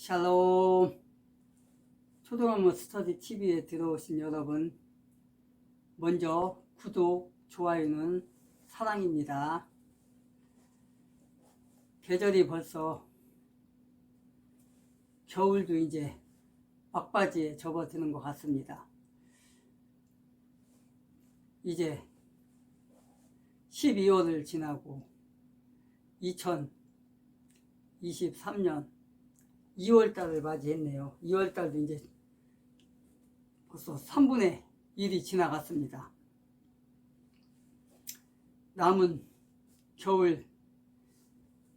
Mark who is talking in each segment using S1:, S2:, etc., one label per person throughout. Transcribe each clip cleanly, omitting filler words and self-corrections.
S1: 샬롬. 초등학문 스터디 TV에 들어오신 여러분, 먼저 구독, 좋아요는 사랑입니다. 계절이 벌써 겨울도 이제 막바지에 접어드는 것 같습니다. 이제 12월을 지나고 2023년 2월달을 맞이했네요. 2월달도 이제 벌써 3분의 1이 지나갔습니다. 남은 겨울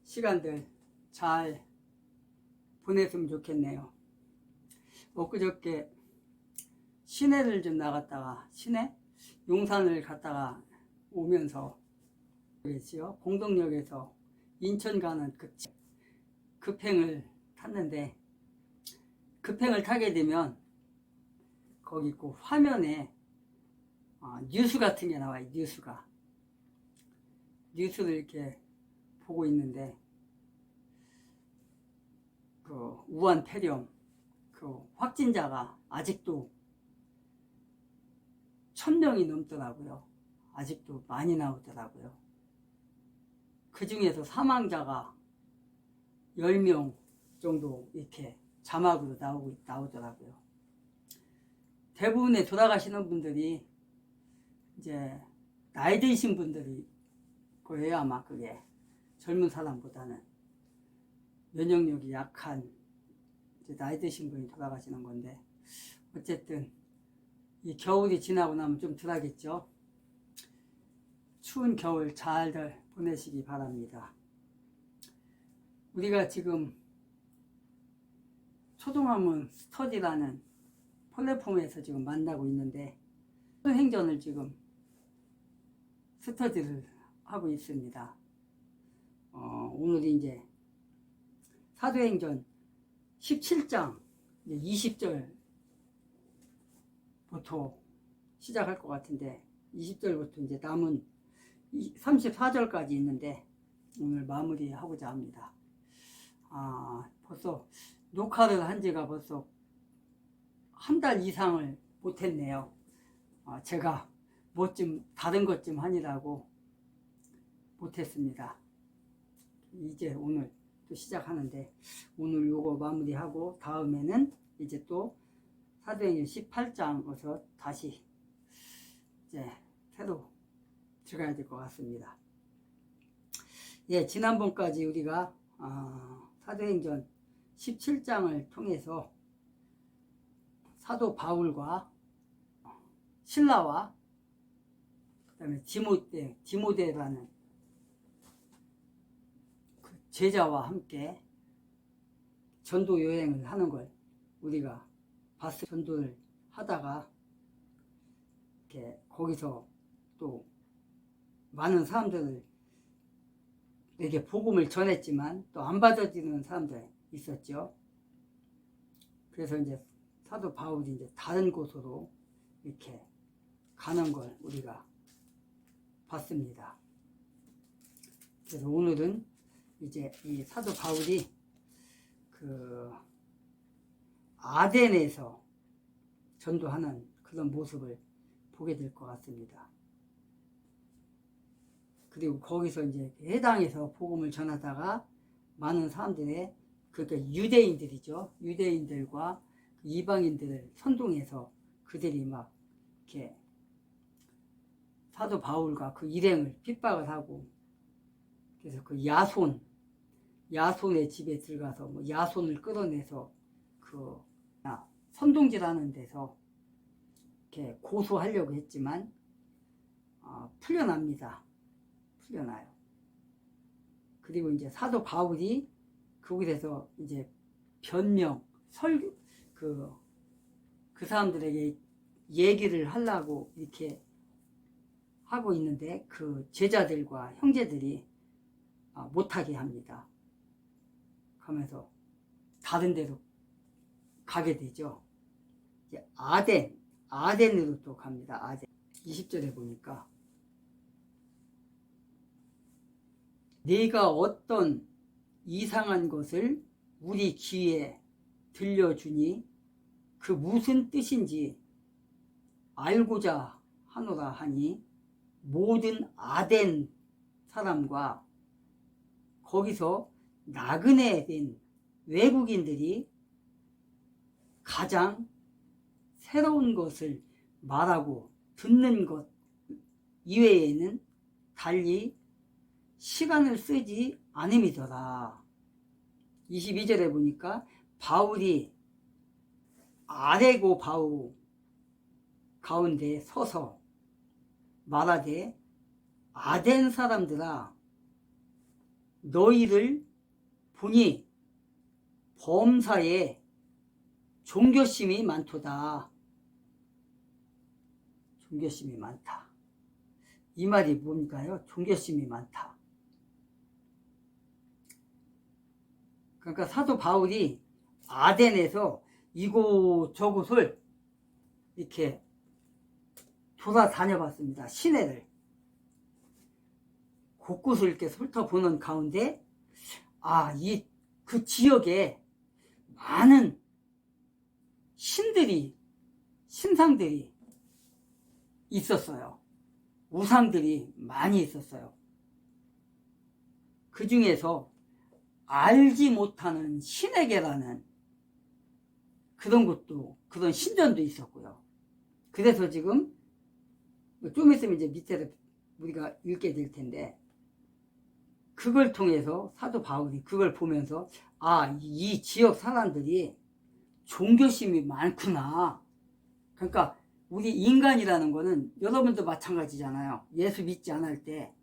S1: 시간들 잘 보냈으면 좋겠네요. 엊그저께 시내를 좀 나갔다가 용산을 갔다가 오면서 그랬지요. 공동역에서 인천 가는 급행을 탔는데, 급행을 타게 되면 거기 그 화면에 뉴스 같은 게 나와요. 뉴스를 이렇게 보고 있는데, 그 우한 폐렴 그 확진자가 아직도 1000명이 넘더라고요. 아직도 많이 나오더라고요. 그 중에서 사망자가 10명 정도 이렇게 자막으로 나오더라고요. 대부분의 돌아가시는 분들이 이제 나이 드신 분들이 거예요. 아마 그게 젊은 사람보다는 면역력이 약한 이제 나이 드신 분이 돌아가시는 건데, 어쨌든 이 겨울이 지나고 나면 좀 덜하겠죠. 추운 겨울 잘들 보내시기 바랍니다. 우리가 지금 초등학문 스터디라는 플랫폼에서 지금 만나고 있는데, 사도행전을 지금 스터디를 하고 있습니다. 오늘이 이제 사도행전 17장 20절부터 시작할 것 같은데, 20절부터 이제 남은 34절까지 있는데 오늘 마무리하고자 합니다. 벌써 녹화를 한 지가 벌써 한 달 이상을 못했네요. 제가 다른 것 좀 하느라고 못했습니다. 이제 오늘 또 시작하는데, 오늘 요거 마무리하고 다음에는 이제 또 사도행전 18장에서 다시 이제 새로 들어가야 될 것 같습니다. 예, 지난번까지 우리가 사도행전 17장을 통해서 사도 바울과 실라와 그다음에 디모데라는 그 제자와 함께 전도 여행을 하는 걸 우리가 봤어요. 전도를 하다가 이렇게 거기서 또 많은 사람들에게 복음을 전했지만 또 안 받아들이는 사람들 있었죠. 그래서 이제 사도 바울이 이제 다른 곳으로 이렇게 가는 걸 우리가 봤습니다. 그래서 오늘은 이제 이 사도 바울이 그 아덴에서 전도하는 그런 모습을 보게 될 것 같습니다. 그리고 거기서 이제 해당에서 복음을 전하다가 많은 사람들의, 그러니까 유대인들이죠. 유대인들과 이방인들을 선동해서 그들이 막 이렇게 사도 바울과 그 일행을 핍박을 하고, 그래서 그 야손의 집에 들어가서 뭐 야손을 끌어내서 그 선동질하는 데서 이렇게 고소하려고 했지만 풀려나요. 그리고 이제 사도 바울이 그곳에서 이제 변명, 그 사람들에게 얘기를 하려고 이렇게 하고 있는데, 그 제자들과 형제들이 못하게 합니다. 그러면서 다른 데로 가게 되죠. 이제 아덴으로 또 갑니다. 아덴. 20절에 보니까 네가 어떤 이상한 것을 우리 귀에 들려주니 그 무슨 뜻인지 알고자 하노라 하니 모든 아덴 사람과 거기서 나그네 된 외국인들이 가장 새로운 것을 말하고 듣는 것 이외에는 달리 시간을 쓰지 않음이더라. 22절에 보니까 바울이 아레고 바우 가운데 서서 말하되 아덴 사람들아 너희를 보니 범사에 종교심이 많도다. 종교심이 많다. 이 말이 뭡니까요? 종교심이 많다. 그러니까 사도 바울이 아덴에서 이곳저곳을 이렇게 돌아다녀 봤습니다. 시내를. 곳곳을 이렇게 훑어보는 가운데, 그 지역에 많은 신상들이 있었어요. 우상들이 많이 있었어요. 그 중에서 알지 못하는 신에게라는 그런 신전도 있었고요. 그래서 지금 좀 있으면 이제 밑에서 우리가 읽게 될 텐데, 그걸 통해서 사도 바울이 그걸 보면서 이 지역 사람들이 종교심이 많구나. 그러니까 우리 인간이라는 거는 여러분도 마찬가지잖아요. 예수 믿지 않을 때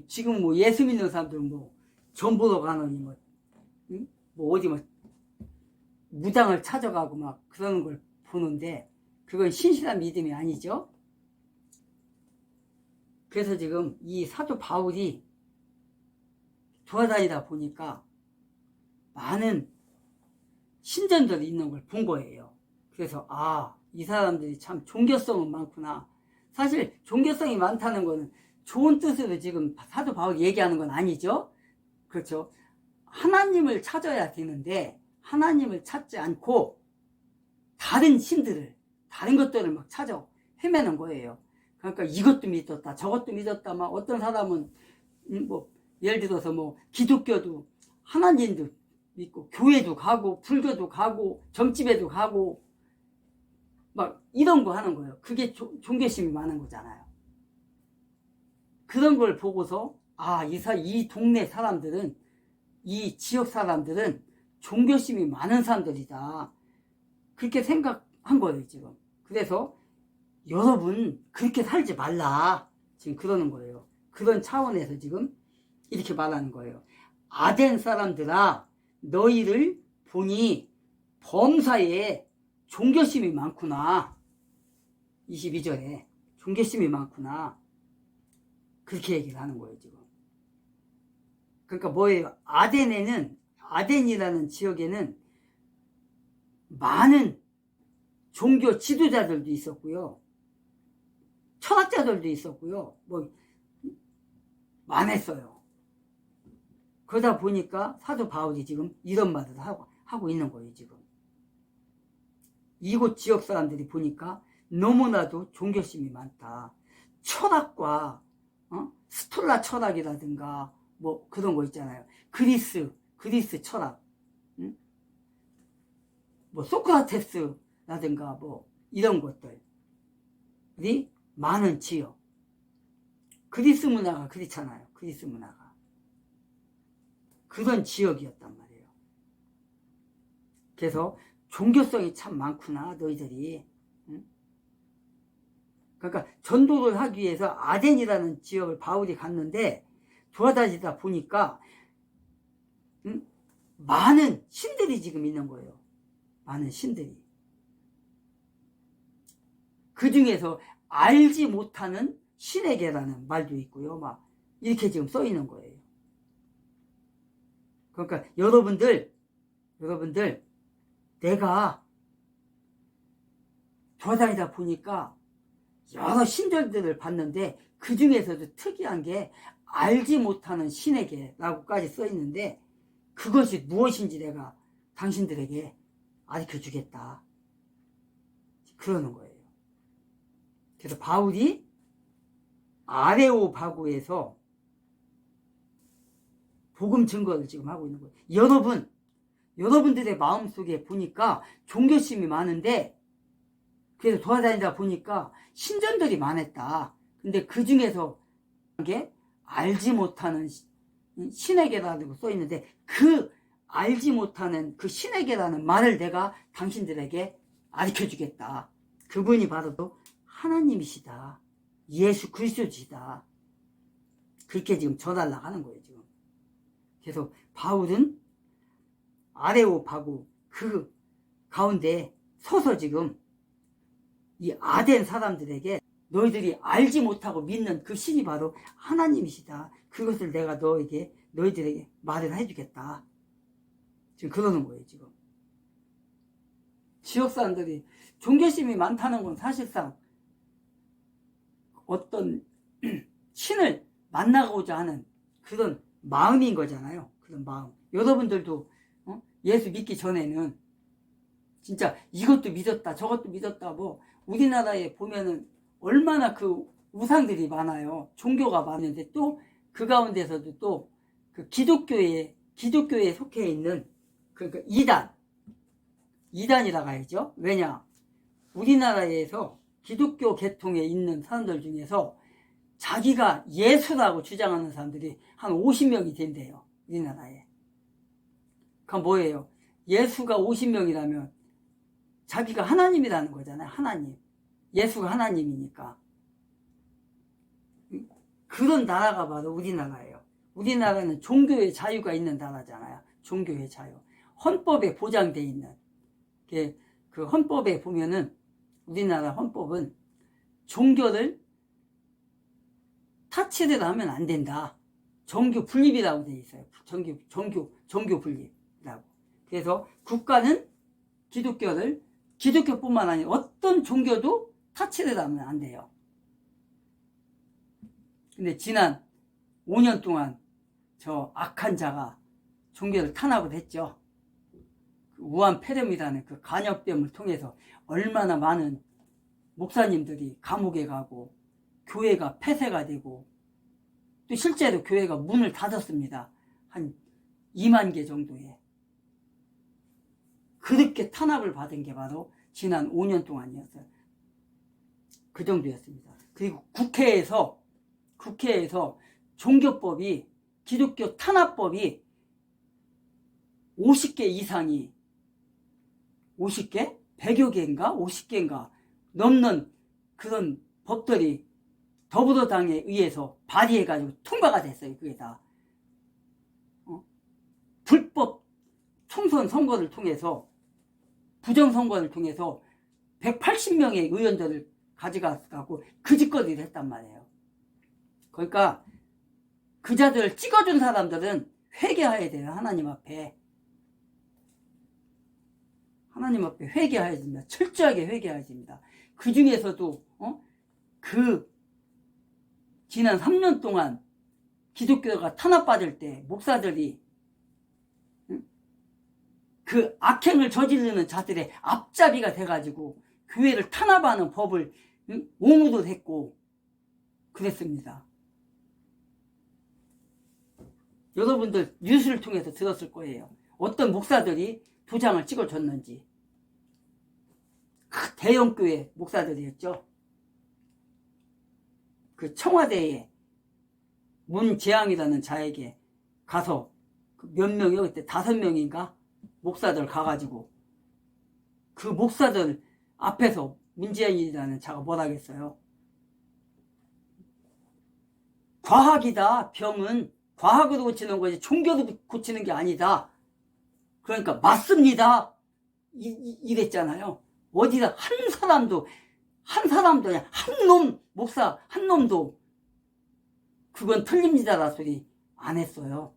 S1: 지금 예수 믿는 사람들은 전 보러 가느니 어디 무당을 찾아가고 막 그러는 걸 보는데 그건 신실한 믿음이 아니죠. 그래서 지금 이 사도 바울이 돌아다니다 보니까 많은 신전들이 있는 걸 본 거예요. 그래서 이 사람들이 참 종교성은 많구나. 사실 종교성이 많다는 거는 좋은 뜻으로 지금 사도 바울이 얘기하는 건 아니죠. 그렇죠. 하나님을 찾아야 되는데 하나님을 찾지 않고 다른 신들을, 다른 것들을 막 찾아 헤매는 거예요. 그러니까 이것도 믿었다 저것도 믿었다. 막 어떤 사람은 예를 들어서 기독교도 하나님도 믿고 교회도 가고 불교도 가고 점집에도 가고 막 이런 거 하는 거예요. 그게 종교심이 많은 거잖아요. 그런 걸 보고서 이 동네 사람들은, 이 지역 사람들은 종교심이 많은 사람들이다. 그렇게 생각한 거예요, 지금. 그래서 여러분 그렇게 살지 말라. 지금 그러는 거예요. 그런 차원에서 지금 이렇게 말하는 거예요. 아덴 사람들아 너희를 보니 범사에 종교심이 많구나. 22절에 종교심이 많구나. 그렇게 얘기를 하는 거예요, 지금. 그러니까 뭐예요? 아덴이라는 지역에는 많은 종교 지도자들도 있었고요. 철학자들도 있었고요. 많았어요. 그러다 보니까 사도 바울이 지금 이런 말을 하고 있는 거예요, 지금. 이곳 지역 사람들이 보니까 너무나도 종교심이 많다. 철학과 스톨라 철학이라든가 그런 거 있잖아요. 그리스 철학, 소크라테스라든가 이런 것들이 많은 지역. 그리스 문화가 그렇잖아요. 그리스 문화가 그런 지역이었단 말이에요. 그래서 종교성이 참 많구나 너희들이. 그러니까 전도를 하기 위해서 아덴이라는 지역을 바울이 갔는데 돌아다니다 보니까 많은 신들이 지금 있는 거예요. 많은 신들이. 그 중에서 알지 못하는 신에게라는 말도 있고요. 이렇게 지금 써 있는 거예요. 그러니까 여러분들 내가 돌아다니다 보니까 여러 신들들을 봤는데 그 중에서도 특이한 게 알지 못하는 신에게 라고까지 써 있는데 그것이 무엇인지 내가 당신들에게 가르쳐주겠다. 그러는 거예요. 그래서 바울이 아레오파고에서 복음 증거를 지금 하고 있는 거예요. 여러분들의 마음속에 보니까 종교심이 많은데, 그래서 돌아다니다 보니까 신전들이 많았다. 근데 그 중에서 게 알지 못하는 신에게라고 써 있는데, 그 알지 못하는 그 신에게라는 말을 내가 당신들에게 가르쳐 주겠다. 그분이 바로 하나님이시다. 예수 그리스도시다. 그렇게 지금 전하려고 하는 거예요, 지금. 그래서 바울은 아레오파고 그 가운데 서서 지금 이 아덴 사람들에게 너희들이 알지 못하고 믿는 그 신이 바로 하나님이시다. 그것을 내가 너희들에게 말을 해주겠다. 지금 그러는 거예요, 지금. 지역 사람들이 종교심이 많다는 건 사실상 어떤 신을 만나고자 하는 그런 마음인 거잖아요. 그런 마음. 여러분들도 예수 믿기 전에는 진짜 이것도 믿었다, 저것도 믿었다, 뭐 우리나라에 보면은 얼마나 그 우상들이 많아요. 종교가 많은데 또 그 가운데서도 또 그 기독교에 속해 있는 그러니까 이단이라고 하죠. 왜냐? 우리나라에서 기독교 계통에 있는 사람들 중에서 자기가 예수라고 주장하는 사람들이 한 50명이 된대요. 우리나라에. 그건 뭐예요? 예수가 50명이라면 자기가 하나님이라는 거잖아요. 하나님. 예수가 하나님이니까. 그런 나라가 바로 우리나라예요. 우리나라는 종교의 자유가 있는 나라잖아요. 종교의 자유. 헌법에 보장되어 있는. 그 헌법에 보면은 우리나라 헌법은 종교를 타치를 하면 안 된다. 종교 분립이라고 되어 있어요. 종교 분립이라고. 그래서 국가는 기독교뿐만 아니라 어떤 종교도 타치를 하면 안 돼요. 근데 지난 5년 동안 저 악한 자가 종교를 탄압을 했죠. 우한 폐렴이라는 그 간염병을 통해서 얼마나 많은 목사님들이 감옥에 가고 교회가 폐쇄가 되고 또 실제로 교회가 문을 닫았습니다. 한 2만 개 정도에. 그렇게 탄압을 받은 게 바로 지난 5년 동안이었어요. 그 정도였습니다. 그리고 국회에서 종교법이 기독교 탄압법이 50개 이상이 50개? 100여 개인가? 50개인가 넘는 그런 법들이 더불어당에 의해서 발의해가지고 통과가 됐어요. 그게 다. 불법 총선 선거를 통해서 부정선거를 통해서 180명의 의원들을 가져가고 그 짓거리를 했단 말이에요. 그러니까 그 자들을 찍어준 사람들은 회개해야 돼요. 하나님 앞에 회개해야 됩니다. 철저하게 회개해야 됩니다. 그 중에서도 그 지난 3년 동안 기독교가 탄압받을 때 목사들이 그 악행을 저지르는 자들의 앞잡이가 돼가지고 교회를 탄압하는 법을 옹호도 했고 그랬습니다. 여러분들 뉴스를 통해서 들었을 거예요. 어떤 목사들이 도장을 찍어줬는지. 대형교회 목사들이었죠. 그 청와대에 문재앙이라는 자에게 가서 몇 명이요? 그때 5명인가? 목사들 가가지고 그 목사들 앞에서 문재인이라는 자가 뭐라 하겠어요? 과학이다. 병은 과학으로 고치는 거지 종교로 고치는 게 아니다. 그러니까 맞습니다. 이랬잖아요. 어디다 한 사람도 그냥 한 놈 목사 한 놈도 그건 틀립니다라 소리 안 했어요.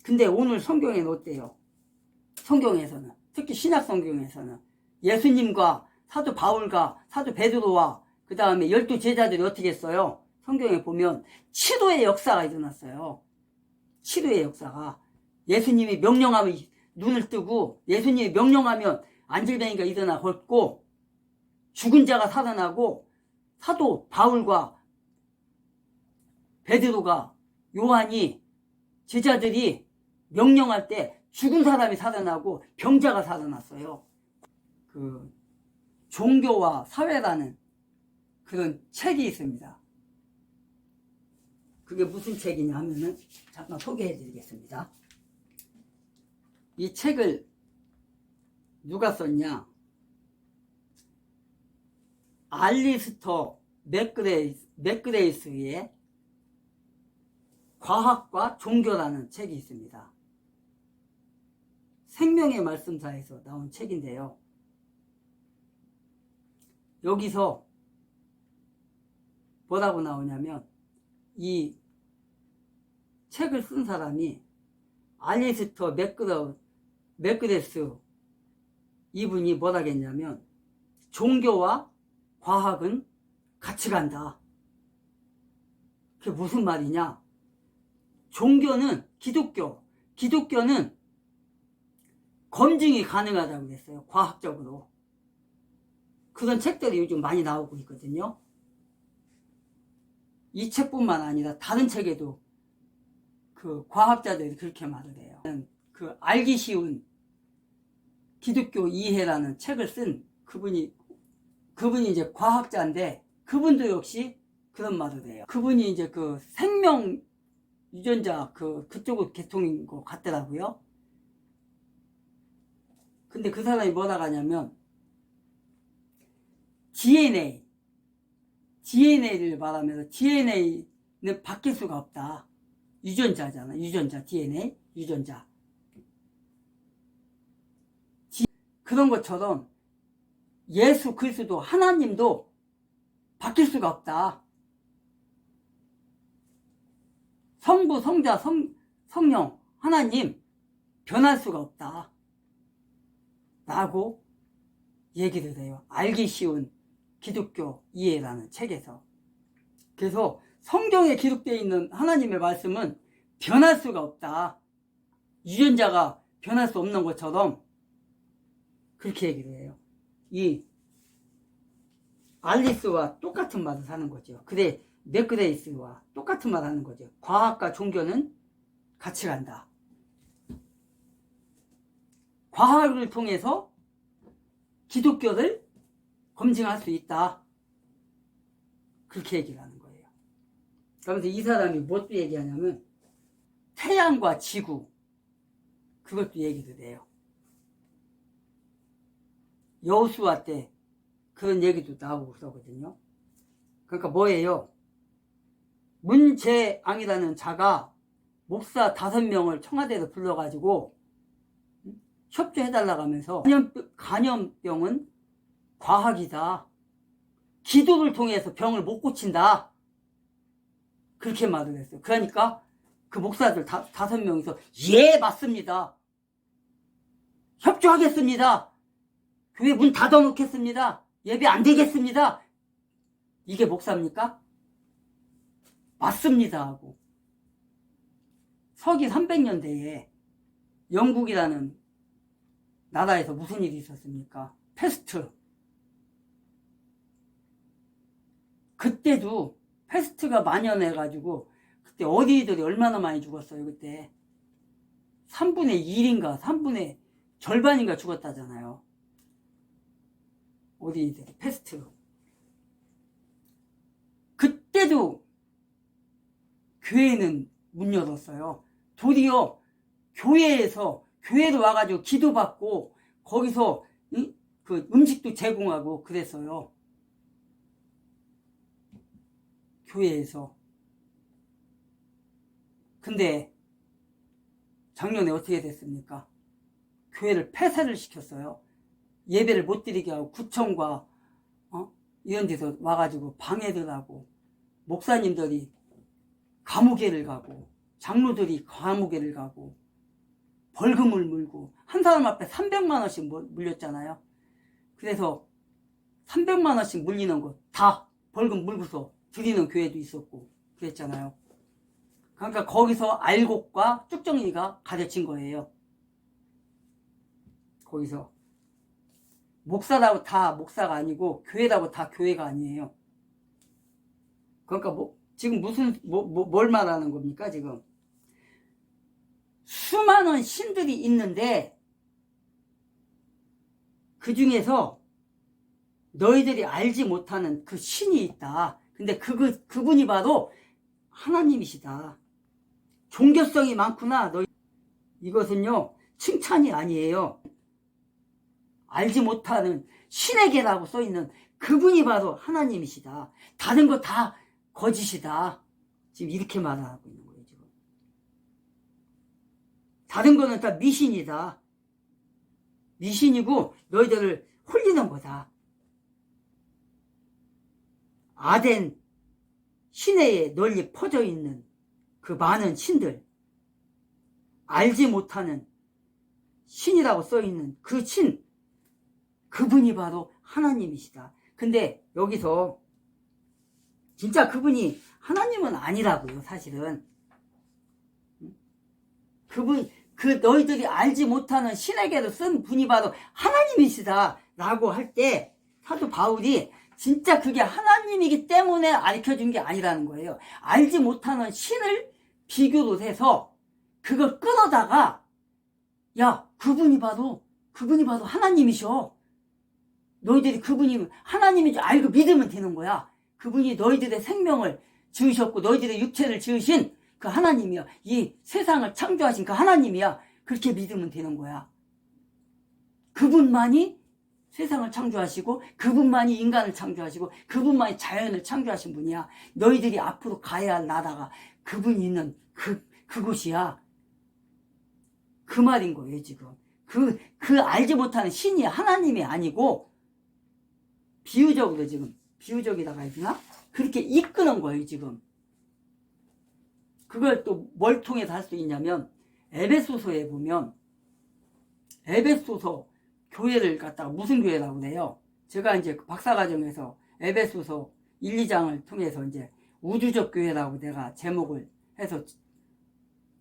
S1: 근데 오늘 성경에는 어때요? 성경에서는 특히 신약 성경에서는 예수님과 사도 바울과 사도 베드로와 그 다음에 12제자들이 어떻게 했어요? 성경에 보면 치료의 역사가 일어났어요. 치료의 역사가. 예수님이 명령하면 눈을 뜨고, 예수님이 명령하면 안질뱅이가 일어나 걷고, 죽은 자가 살아나고, 사도 바울과 베드로가, 요한이, 제자들이 명령할 때 죽은 사람이 살아나고 병자가 살아났어요. 그 종교와 사회라는 그런 책이 있습니다. 그게 무슨 책이냐 하면은 잠깐 소개해 드리겠습니다. 이 책을 누가 썼냐? 알리스터 맥그레이스의 과학과 종교라는 책이 있습니다. 생명의 말씀사에서 나온 책인데요. 여기서 뭐라고 나오냐면, 이 책을 쓴 사람이 알리스터 맥그레스 이분이 뭐라겠냐면, 종교와 과학은 같이 간다. 그게 무슨 말이냐? 종교는 기독교는 검증이 가능하다고 했어요. 과학적으로. 그런 책들이 요즘 많이 나오고 있거든요. 이 책뿐만 아니라 다른 책에도 그 과학자들이 그렇게 말을 해요. 그 알기 쉬운 기독교 이해라는 책을 쓴 그분이 이제 과학자인데, 그분도 역시 그런 말을 해요. 그분이 이제 그 생명 유전자 그쪽은 계통인 것 같더라고요. 근데 그 사람이 뭐라고 하냐면, DNA를 말하면서 DNA는 바뀔 수가 없다. 유전자잖아. 유전자, DNA, 유전자. 그런 것처럼 예수 그리스도 하나님도 바뀔 수가 없다. 성부, 성자, 성령, 하나님 변할 수가 없다. 라고 얘기를 해요. 알기 쉬운 기독교 이해라는 책에서. 그래서 성경에 기록되어 있는 하나님의 말씀은 변할 수가 없다. 유전자가 변할 수 없는 것처럼 그렇게 얘기를 해요. 이 알리스와 똑같은 말을 하는 거죠. 그래, 맥그레이스와 똑같은 말을 하는 거죠. 과학과 종교는 같이 간다. 과학을 통해서 기독교를 검증할 수 있다. 그렇게 얘기를 하는 거예요. 그러면서 이 사람이 뭣도 얘기하냐면, 태양과 지구, 그것도 얘기를 해요. 여호수아 때 그런 얘기도 나오고 그러거든요. 그러니까 뭐예요? 문재앙이라는 자가 목사 5명을 청와대에서 불러가지고 협조해달라고 하면서, 간염병은 과학이다. 기도를 통해서 병을 못 고친다. 그렇게 말을 했어요. 그러니까 그 목사들 5명이서 예, 맞습니다. 협조하겠습니다. 교회 문 닫아놓겠습니다. 예배 안 되겠습니다. 이게 목사입니까? 맞습니다 하고. 서기 300년대에 영국이라는 나라에서 무슨 일이 있었습니까? 패스트. 그때도 패스트가 만연해가지고 그때 어린이들이 얼마나 많이 죽었어요. 그때 3분의 1인가 3분의 절반인가 죽었다잖아요. 어린이들이 패스트로. 그때도 교회는 문 열었어요. 도리어 교회로 와가지고 기도받고 거기서 그 음식도 제공하고 그랬어요. 교회에서. 근데 작년에 어떻게 됐습니까? 교회를 폐쇄를 시켰어요. 예배를 못 드리게 하고 구청과 이런 데서 와가지고 방해를 하고, 목사님들이 감옥에를 가고 장로들이 감옥에를 가고 벌금을 물고, 한 사람 앞에 300만 원씩 물렸잖아요. 그래서 300만 원씩 물리는 거 다 벌금 물고서 드리는 교회도 있었고 그랬잖아요. 그러니까 거기서 알곡과 쭉정이가 가르친 거예요. 거기서 목사라고 다 목사가 아니고 교회라고 다 교회가 아니에요. 그러니까 지금 뭘 말하는 겁니까 지금? 수많은 신들이 있는데 그 중에서 너희들이 알지 못하는 그 신이 있다. 근데 그분이 바로 하나님이시다. 종교성이 많구나. 이것은요 칭찬이 아니에요. 알지 못하는 신에게라고 써있는 그분이 바로 하나님이시다. 다른 거 다 거짓이다. 지금 이렇게 말하고 있는 거예요. 지금 다른 거는 다 미신이다. 미신이고 너희들을 홀리는 거다. 아덴 시내에 널리 퍼져 있는 그 많은 신들, 알지 못하는 신이라고 써있는 그 신, 그분이 바로 하나님이시다. 근데 여기서 진짜 그분이 하나님은 아니라고요. 사실은 너희들이 알지 못하는 신에게로 쓴 분이 바로 하나님이시다 라고 할 때 사도 바울이 진짜 그게 하나님이기 때문에 알려준 게 아니라는 거예요. 알지 못하는 신을 비교로 해서 그걸 끌어다가 야 그분이 바로 하나님이셔. 너희들이 그분이 하나님인 줄 알고 믿으면 되는 거야. 그분이 너희들의 생명을 지으셨고 너희들의 육체를 지으신 그 하나님이야. 이 세상을 창조하신 그 하나님이야. 그렇게 믿으면 되는 거야. 그분만이 세상을 창조하시고 그분만이 인간을 창조하시고 그분만이 자연을 창조하신 분이야. 너희들이 앞으로 가야 할 나라가 그분이 있는 그곳이야. 그 말인 거예요 지금. 그 알지 못하는 신이 하나님이 아니고 비유적이라고 해야 되나? 그렇게 이끄는 거예요 지금. 그걸 또 뭘 통해서 할 수 있냐면 에베소서에 보면 에베소서 교회를 갖다가 무슨 교회라고 그래요? 제가 이제 박사과정에서 에베소서 1, 2장을 통해서 이제 우주적 교회라고 내가 제목을 해서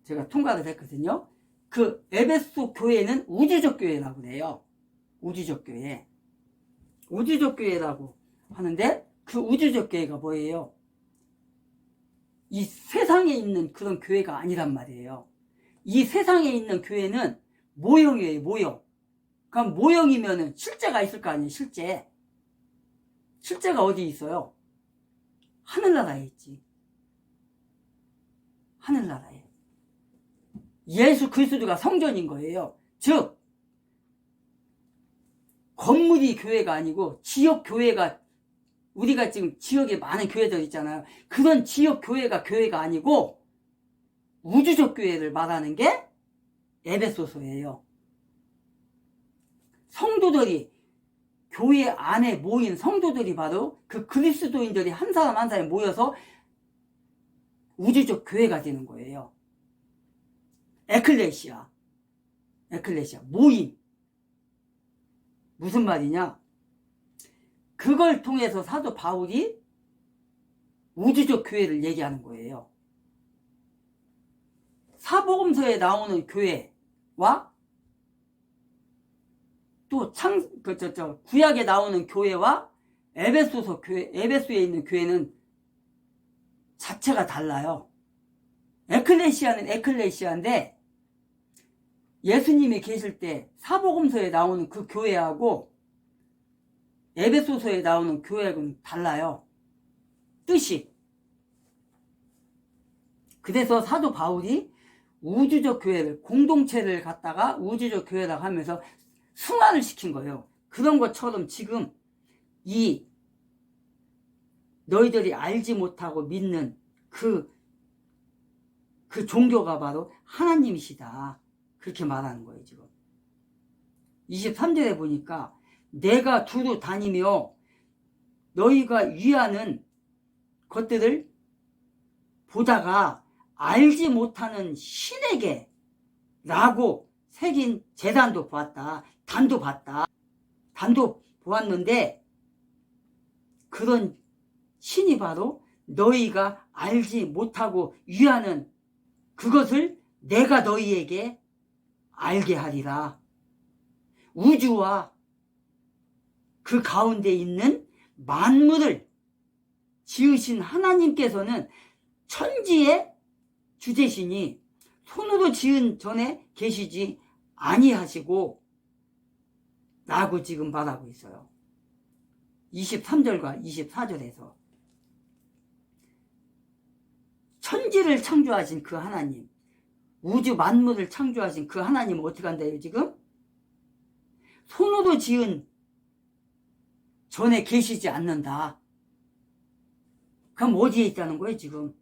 S1: 제가 통과를 했거든요. 그 에베소 교회는 우주적 교회라고 그래요. 우주적 교회. 우주적 교회라고 하는데 그 우주적 교회가 뭐예요? 이 세상에 있는 그런 교회가 아니란 말이에요. 이 세상에 있는 교회는 모형이에요. 모형. 그럼 모형이면은 실제가 있을 거 아니에요. 실제가 어디 있어요? 하늘나라에 있지. 하늘나라에. 예수 그리스도가 성전인 거예요. 즉 건물이 교회가 아니고 지역 교회가, 우리가 지금 지역에 많은 교회들 있잖아요. 그런 지역 교회가 아니고 우주적 교회를 말하는 게 에베소서예요. 성도들이, 교회 안에 모인 성도들이 바로 그 그리스도인들이 한 사람 한 사람이 모여서 우주적 교회가 되는 거예요. 에클레시아, 모임. 무슨 말이냐? 그걸 통해서 사도 바울이 우주적 교회를 얘기하는 거예요. 사복음서에 나오는 교회와 또 구약에 나오는 교회와 에베소에 있는 교회는 자체가 달라요. 에클레시아는 에클레시아인데 예수님이 계실 때 사복음서에 나오는 그 교회하고 에베소서에 나오는 교회하고는 달라요. 뜻이. 그래서 사도 바울이 우주적 교회를, 공동체를 갖다가 우주적 교회라고 하면서 승화를 시킨 거예요. 그런 것처럼 지금 이 너희들이 알지 못하고 믿는 그 종교가 바로 하나님이시다. 그렇게 말하는 거예요, 지금. 23절에 보니까 내가 두루 다니며 너희가 위하는 것들을 보다가 알지 못하는 신에게 라고 새긴 제단도 보았다. 단도 봤다. 단도 보았는데 그런 신이 바로 너희가 알지 못하고 위하는 그것을 내가 너희에게 알게 하리라. 우주와 그 가운데 있는 만물을 지으신 하나님께서는 천지의 주제시니 손으로 지은 전에 계시지 아니하시고 라고 지금 말하고 있어요. 23절과 24절에서 천지를 창조하신 그 하나님, 우주 만물을 창조하신 그 하나님은 어떻게 한다요 지금? 손으로 지은 전에 계시지 않는다. 그럼 어디에 있다는 거예요 지금?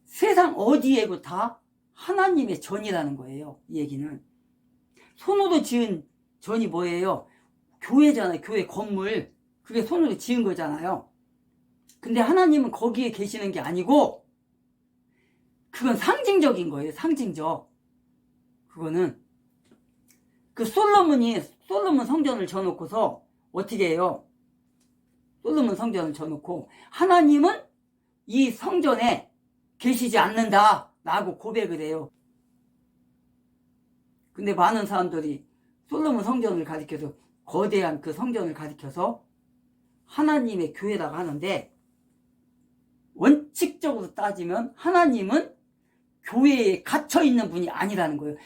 S1: 세상 어디에도 다 하나님의 전이라는 거예요. 이 얘기는. 손으로 지은 전이 뭐예요? 교회잖아요. 교회 건물. 그게 손으로 지은 거잖아요. 근데 하나님은 거기에 계시는 게 아니고 그건 상징적인 거예요. 상징적. 그거는 그 솔로몬 성전을 져놓고서 어떻게 해요? 솔로몬 성전을 져놓고 하나님은 이 성전에 계시지 않는다 라고 고백을 해요. 근데 많은 사람들이 솔로몬 성전을 가리켜서 거대한 그 성전을 가리켜서 하나님의 교회라고 하는데 원칙적으로 따지면 하나님은 교회에 갇혀있는 분이 아니라는 거예요.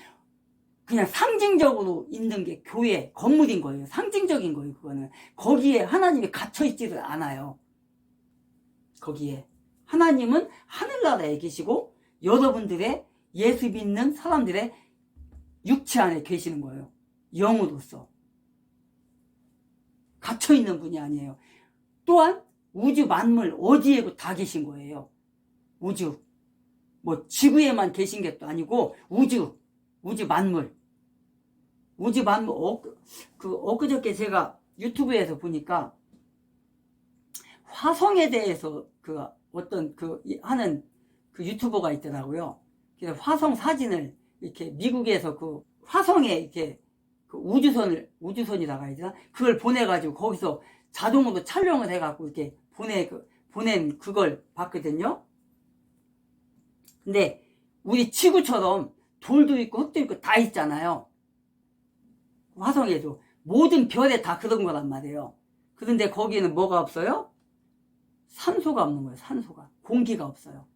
S1: 그냥 상징적으로 있는 게 교회 건물인 거예요. 상징적인 거예요. 그거는 거기에 하나님이 갇혀있지를 않아요. 거기에 하나님은 하늘나라에 계시고 여러분들의 예수 믿는 사람들의 육체 안에 계시는 거예요. 영으로서 갇혀있는 분이 아니에요. 또한 우주 만물 어디에도 다 계신 거예요. 우주 뭐 지구에만 계신 게 또 아니고 우주 만물 엊그저께 제가 유튜브에서 보니까 화성에 대해서 그 어떤 하는 그 유튜버가 있더라고요. 그래서 화성 사진을 이렇게 미국에서 그 화성에 이렇게 그 우주선이라고 해야 되나? 그걸 보내가지고 거기서 자동으로 촬영을 해갖고 이렇게 보낸 그걸 봤거든요. 근데 우리 지구처럼 돌도 있고 흙도 있고 다 있잖아요. 화성에도 모든 별에 다 그런 거란 말이에요. 그런데 거기는 뭐가 없어요? 산소가 없는 거예요. 산소가. 공기가 없어요.